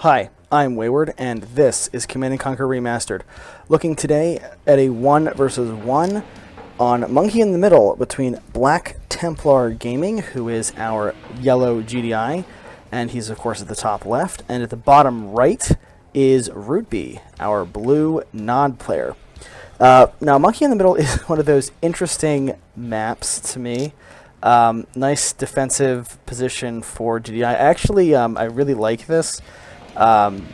Hi, I'm Wayward, and this is Command & Conquer Remastered, looking today at a 1 versus 1 on Monkey in the Middle between Black Templar Gaming, who is our yellow GDI, and he's of course at the top left, and at the bottom right is rootbie, our blue nod player. Now, Monkey in the Middle is one of those interesting maps to me. Nice defensive position for GDI. Actually, I really like this.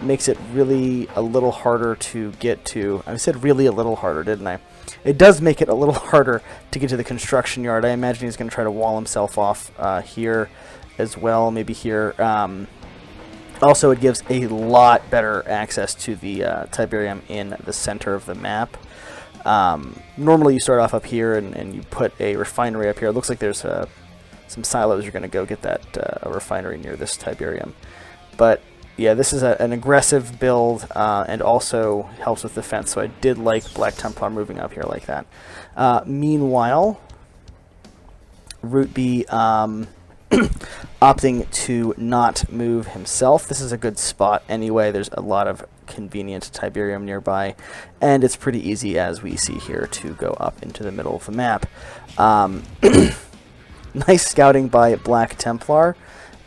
Makes it really a little harder to get to. I said really a little harder, didn't I? It does make it a little harder to get to the construction yard. I imagine he's going to try to wall himself off here as well, maybe here. Also, it gives a lot better access to the Tiberium in the center of the map. Normally you start off up here and you put a refinery up here. It looks like there's some silos. You're going to go get that a refinery near this Tiberium. But yeah, this is an aggressive build and also helps with defense, so I did like Black Templar moving up here like that. Meanwhile, rootbie opting to not move himself. This is a good spot anyway. There's a lot of convenient Tiberium nearby, and it's pretty easy, as we see here, to go up into the middle of the map. Nice scouting by Black Templar,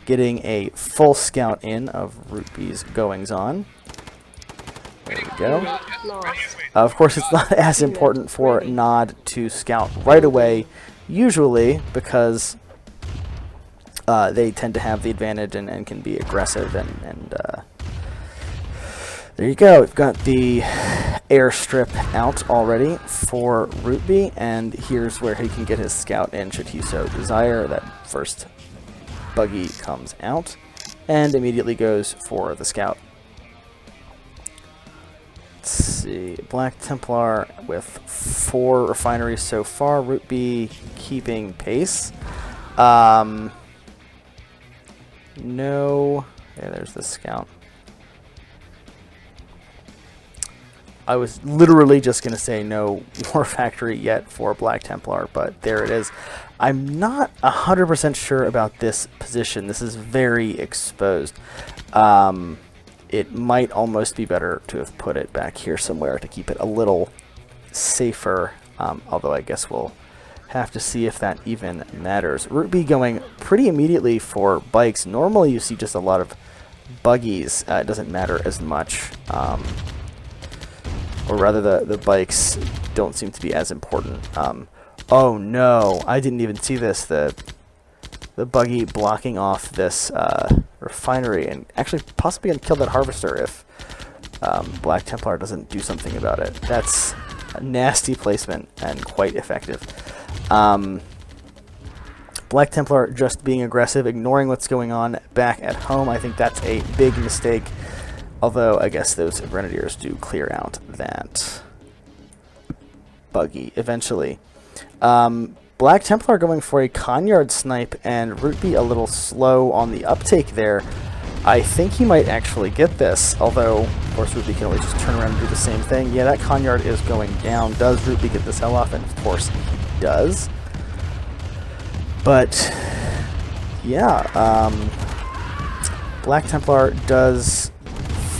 getting a full scout in of rootbie's goings-on. There we go. Of course, it's not as important for Nod to scout right away, usually, because they tend to have the advantage and can be aggressive. And there you go. We've got the airstrip out already for rootbie, and here's where he can get his scout in should he so desire. That first buggy comes out and immediately goes for the scout. Let's see, Black Templar with 4 refineries so far. rootbie keeping pace. No, yeah, there's the scout. I was literally just going to say no war factory yet for Black Templar, but there it is. I'm not 100% sure about this position. This is very exposed. It might almost be better to have put it back here somewhere to keep it a little safer, although I guess we'll have to see if that even matters. rootbie going pretty immediately for bikes. Normally you see just a lot of buggies. It doesn't matter as much. Or rather, the bikes don't seem to be as important. Oh no, I didn't even see this. The buggy blocking off this refinery, and actually possibly going to kill that harvester if Black Templar doesn't do something about it. That's a nasty placement and quite effective. Black Templar just being aggressive, ignoring what's going on back at home. I think that's a big mistake. Although, I guess those Grenadiers do clear out that buggy eventually. Black Templar going for a ConYard snipe, and rootbie a little slow on the uptake there. I think he might actually get this, although, of course, rootbie can always just turn around and do the same thing. Yeah, that ConYard is going down. Does rootbie get the sell-off? And, of course, he does. But, yeah, Black Templar does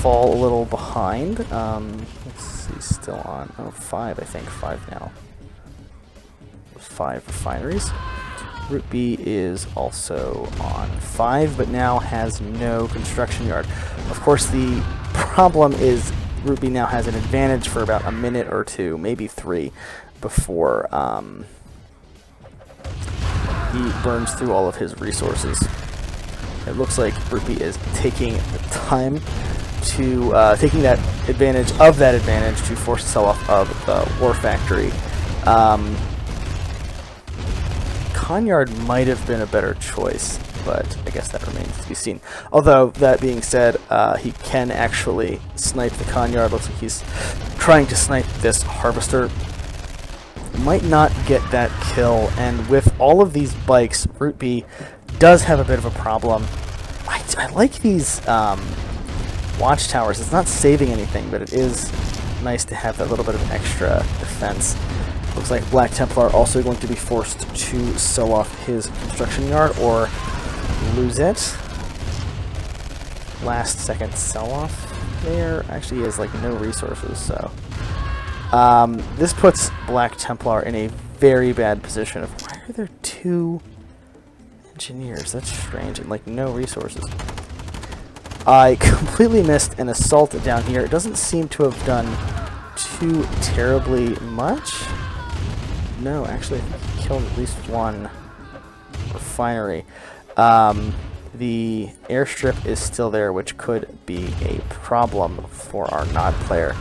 fall a little behind. Let's see, still on 5, I think 5 now. 5 refineries. rootbie is also on 5, but now has no construction yard. Of course, the problem is rootbie now has an advantage for about a minute or 2, maybe 3, before he burns through all of his resources. It looks like rootbie is taking the time to taking that advantage to force the sell-off of the war factory. ConYard might have been a better choice, but I guess that remains to be seen. Although, that being said, he can actually snipe the ConYard. Looks like he's trying to snipe this harvester. Might not get that kill, and with all of these bikes, rootbie does have a bit of a problem. I like these watchtowers. It's not saving anything, but it is nice to have that little bit of extra defense. Looks like Black Templar also going to be forced to sell off his construction yard or lose it. last-second sell-off there. Actually, he has like no resources, so this puts Black Templar in a very bad position. Why are there 2 engineers? That's strange, and like no resources. I completely missed an assault down here. It doesn't seem to have done too terribly much. No, actually, I think he killed at least 1 refinery. The airstrip is still there, which could be a problem for our Nod player.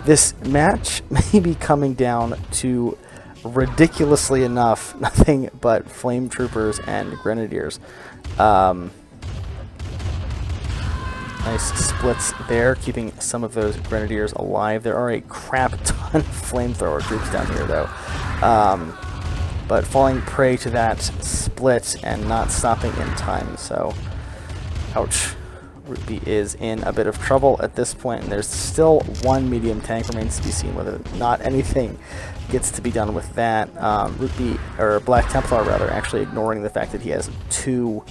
This match may be coming down to, ridiculously enough, nothing but flame troopers and grenadiers. Nice splits there, keeping some of those grenadiers alive. There are a crap ton of flamethrower troops down here, though. But falling prey to that split and not stopping in time, so ouch. Rootbie is in a bit of trouble at this point, and there's still 1 medium tank. Remains to be seen whether or not anything gets to be done with that. Rootbie, or Black Templar rather, actually ignoring the fact that he has 2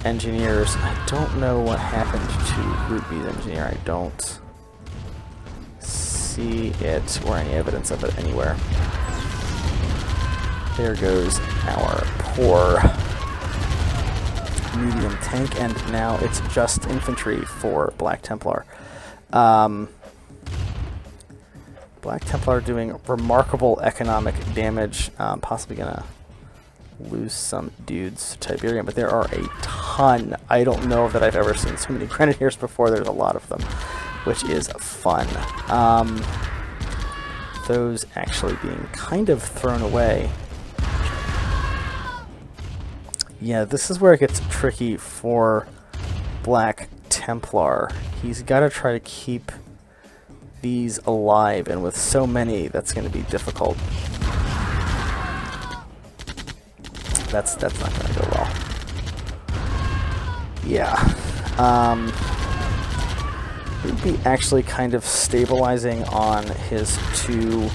engineers. I don't know what happened to Rootbie's engineer. I don't see it or any evidence of it anywhere. There goes our poor medium tank, and now it's just infantry for Black Templar. Black Templar doing remarkable economic damage, possibly gonna lose some dudes to Tiberium, but there are a ton. I don't know that I've ever seen so many grenadiers before. There's a lot of them, which is fun. Those actually being kind of thrown away. Yeah, this is where it gets tricky for Black Templar. He's got to try to keep these alive, and with so many, that's going to be difficult. That's not going to go well. Yeah. He'd be actually kind of stabilizing on his 2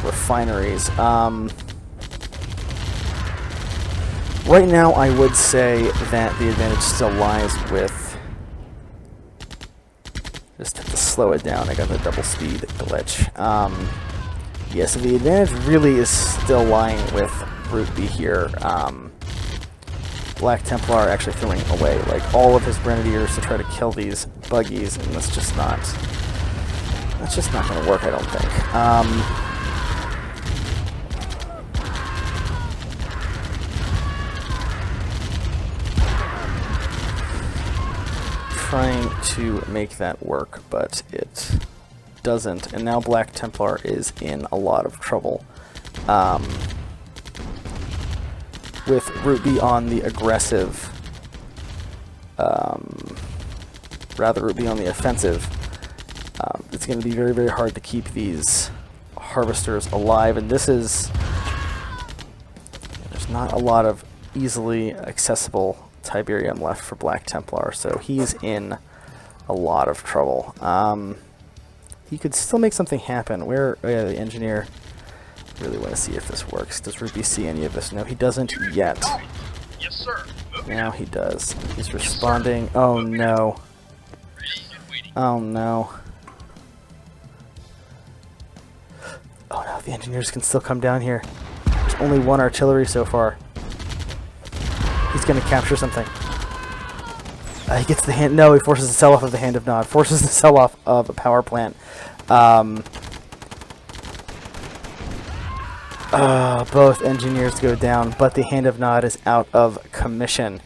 refineries. Right now, I would say that the advantage still lies with... Just have to slow it down. I got the double speed glitch. Yeah, so the advantage really is still lying with Rootbie here. Black Templar actually throwing away like all of his grenadiers to try to kill these buggies, and that's just not going to work, I don't think. Trying to make that work, but it doesn't, and now Black Templar is in a lot of trouble. With Rootbie on the aggressive, rather Rootbie on the offensive, it's going to be very, very hard to keep these harvesters alive, and there's not a lot of easily accessible Tiberium left for Black Templar, so he's in a lot of trouble. He could still make something happen. Where, oh yeah, the engineer. Really want to see if this works. Does Rootbie see any of this? No, he doesn't yet. Yes, sir. Now he does. He's responding. Yes, oh no. Oh no. Oh no, the engineers can still come down here. There's only 1 artillery so far. He's gonna capture something. He gets the hand. No, he forces the sell-off of the Hand of Nod. Forces the sell-off of a power plant. Both engineers go down, but the Hand of Nod is out of commission.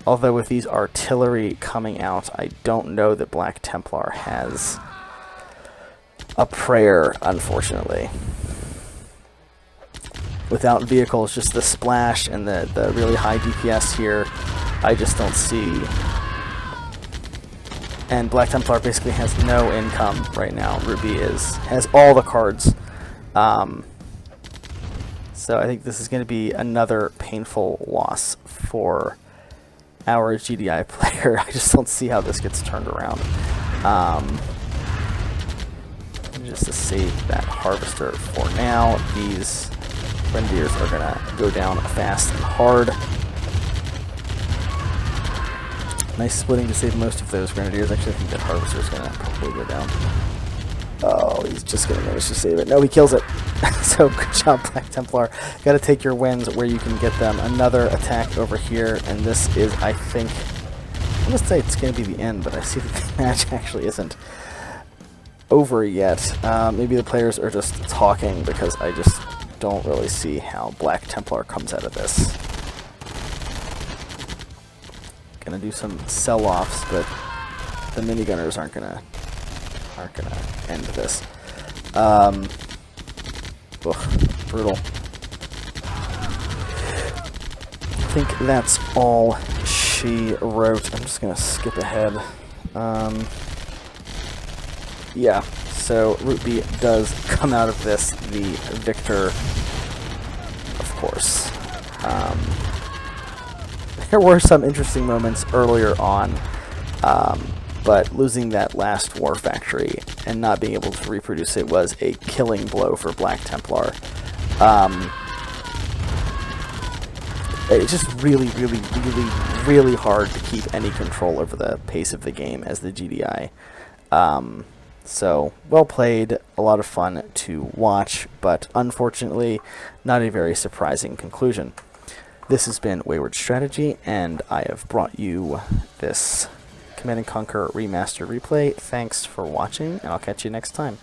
Although with these artillery coming out, I don't know that Black Templar has a prayer, unfortunately. Without vehicles, just the splash and the really high DPS here, I just don't see. And Black Templar basically has no income right now. Rootbie has all the cards. So I think this is going to be another painful loss for our GDI player. I just don't see how this gets turned around. Just to save that harvester for now. These Grenadiers are going to go down fast and hard. Nice splitting to save most of those grenadiers. Actually, I think that harvester's going to probably go down. Oh, he's just going to manage to save it. No, he kills it. So good job, Black Templar. Got to take your wins where you can get them. Another attack over here, and this is, I think, I'm going to say it's going to be the end, but I see that the match actually isn't over yet. Maybe the players are just talking because I just don't really see how Black Templar comes out of this. Gonna do some sell-offs, but the minigunners aren't gonna end this. Ugh, brutal. I think that's all she wrote. I'm just gonna skip ahead. Yeah, so rootbie does come out of this the victor, of course. There were some interesting moments earlier on, but losing that last war factory and not being able to reproduce it was a killing blow for Black Templar. It's just really, really, really, really hard to keep any control over the pace of the game as the GDI. So, well played, a lot of fun to watch, but unfortunately, not a very surprising conclusion. This has been Wayward Strategy, and I have brought you this Command & Conquer Remaster replay. Thanks for watching, and I'll catch you next time.